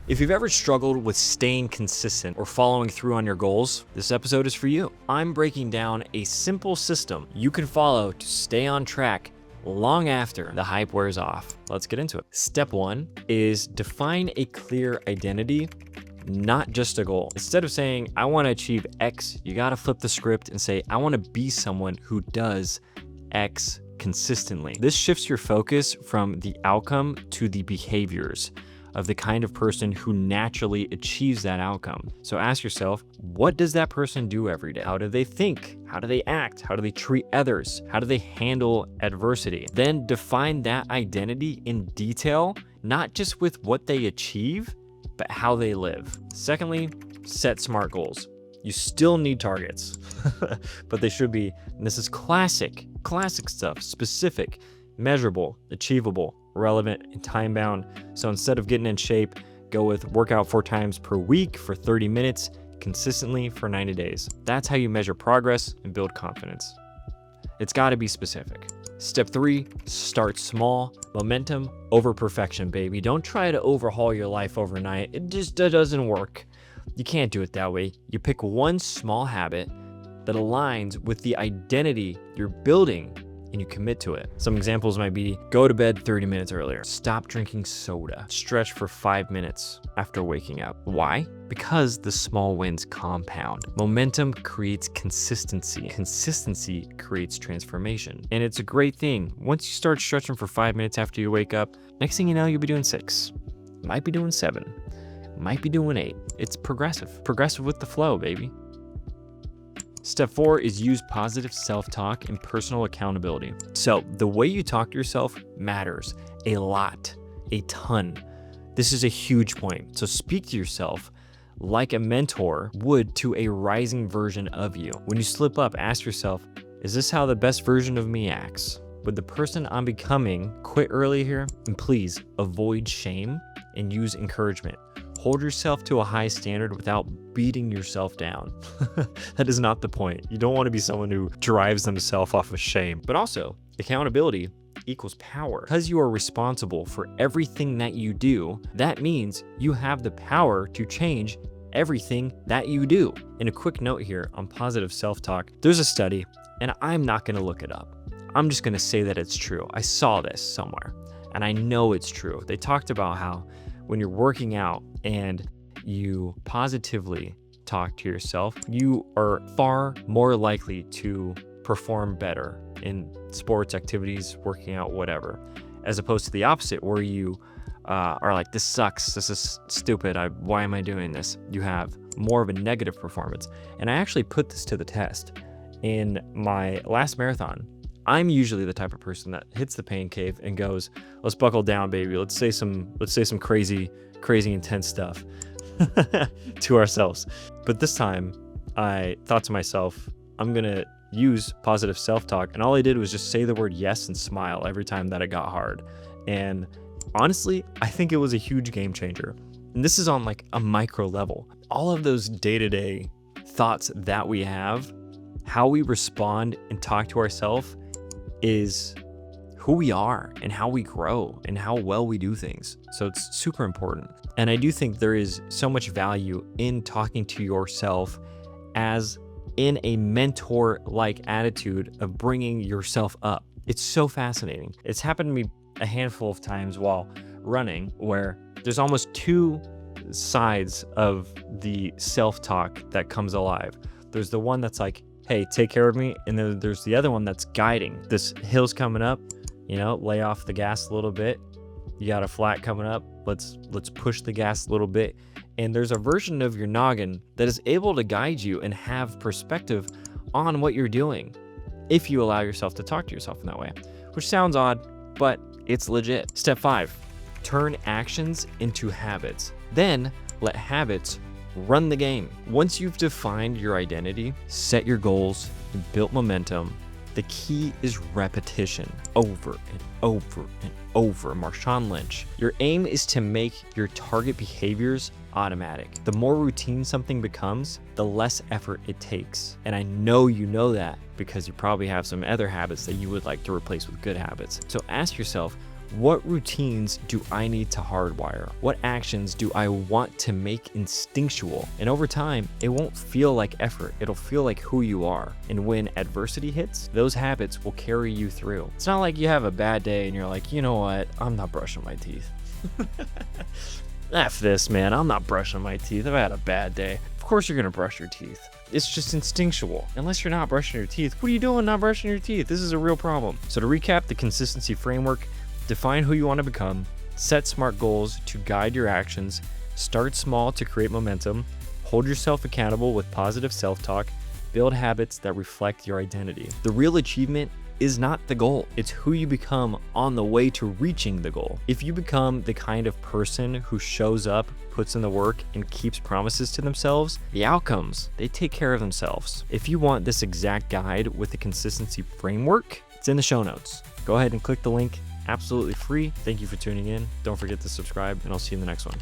If you've ever struggled with staying consistent or following through on your goals, this episode is for you. I'm breaking down a simple system you can follow to stay on track long after the hype wears off. Let's get into it. Step 1 is define a clear identity, not just a goal. Instead of saying, I want to achieve X, you got to flip the script and say, I want to be someone who does X consistently. This shifts your focus from the outcome to the behaviors of the kind of person who naturally achieves that outcome. So ask yourself, what does that person do every day? How do they think? How do they act? How do they treat others? How do they handle adversity? Then define that identity in detail, not just with what they achieve, but how they live. Secondly, set SMART goals. You still need targets, but they should be, and this is classic stuff, specific, measurable, achievable, relevant, and time-bound. So instead of getting in shape, go with workout 4 times per week for 30 minutes, consistently for 90 days. That's how you measure progress and build confidence. It's got to be specific. Step 3, start small. Momentum over perfection, baby. Don't try to overhaul your life overnight. It just doesn't work. You can't do it that way. You pick one small habit that aligns with the identity you're building and you commit to it. Some examples might be go to bed 30 minutes earlier, stop drinking soda, stretch for 5 minutes after waking up. Why? Because the small wins compound. Momentum creates consistency. Consistency creates transformation. And it's a great thing. Once you start stretching for 5 minutes after you wake up, next thing you know, you'll be doing 6, might be doing 7, might be doing 8. It's progressive with the flow, baby. Step 4 is use positive self-talk and personal accountability. So the way you talk to yourself matters a lot, a ton. This is a huge point. So speak to yourself like a mentor would to a rising version of you. When you slip up, ask yourself, is this how the best version of me acts? Would the person I'm becoming quit early here? And please avoid shame and use encouragement. Hold yourself to a high standard without beating yourself down. That is not the point. You don't want to be someone who drives themselves off of shame. But also, accountability equals power. Because you are responsible for everything that you do, that means you have the power to change everything that you do. And a quick note here on positive self-talk, there's a study, and I'm not going to look it up. I'm just going to say that it's true. I saw this somewhere, and I know it's true. They talked about how when you're working out and you positively talk to yourself, you are far more likely to perform better in sports, activities, working out, whatever, as opposed to the opposite where you are like, this sucks, this is stupid, why am I doing this? You have more of a negative performance. And I actually put this to the test in my last marathon. I'm usually the type of person that hits the pain cave and goes, let's buckle down, baby. Let's say some crazy intense stuff to ourselves. But this time I thought to myself, I'm going to use positive self-talk. And all I did was just say the word yes and smile every time that it got hard. And honestly, I think it was a huge game changer. And this is on like a micro level. All of those day-to-day thoughts that we have, how we respond and talk to ourselves is who we are and how we grow and how well we do things. So it's super important. And I do think there is so much value in talking to yourself as in a mentor-like attitude of bringing yourself up. It's so fascinating. It's happened to me a handful of times while running where there's almost 2 sides of the self-talk that comes alive. There's the one that's like, hey, take care of me. And then there's the other one that's guiding. This hill's coming up, lay off the gas a little bit. You got a flat coming up. Let's push the gas a little bit. And there's a version of your noggin that is able to guide you and have perspective on what you're doing if you allow yourself to talk to yourself in that way, which sounds odd, but it's legit. Step 5, turn actions into habits. Then let habits run the game. Once you've defined your identity, set your goals, and built momentum, the key is repetition over and over and over. Marshawn Lynch. Your aim is to make your target behaviors automatic. The more routine something becomes, the less effort it takes. And I know you know that because you probably have some other habits that you would like to replace with good habits. So ask yourself, What routines do I need to hardwire? What actions do I want to make instinctual? And over time, it won't feel like effort. It'll feel like who you are. And when adversity hits, those habits will carry you through. It's not like you have a bad day and you're like, you know what? I'm not brushing my teeth. F this, man. I'm not brushing my teeth. I've had a bad day. Of course you're going to brush your teeth. It's just instinctual. Unless you're not brushing your teeth, what are you doing not brushing your teeth? This is a real problem. So to recap the consistency framework, define who you want to become, set smart goals to guide your actions, start small to create momentum, hold yourself accountable with positive self-talk, build habits that reflect your identity. The real achievement is not the goal. It's who you become on the way to reaching the goal. If you become the kind of person who shows up, puts in the work, and keeps promises to themselves, the outcomes, they take care of themselves. If you want this exact guide with the consistency framework, it's in the show notes. Go ahead and click the link. Absolutely free. Thank you for tuning in. Don't forget to subscribe, and I'll see you in the next one.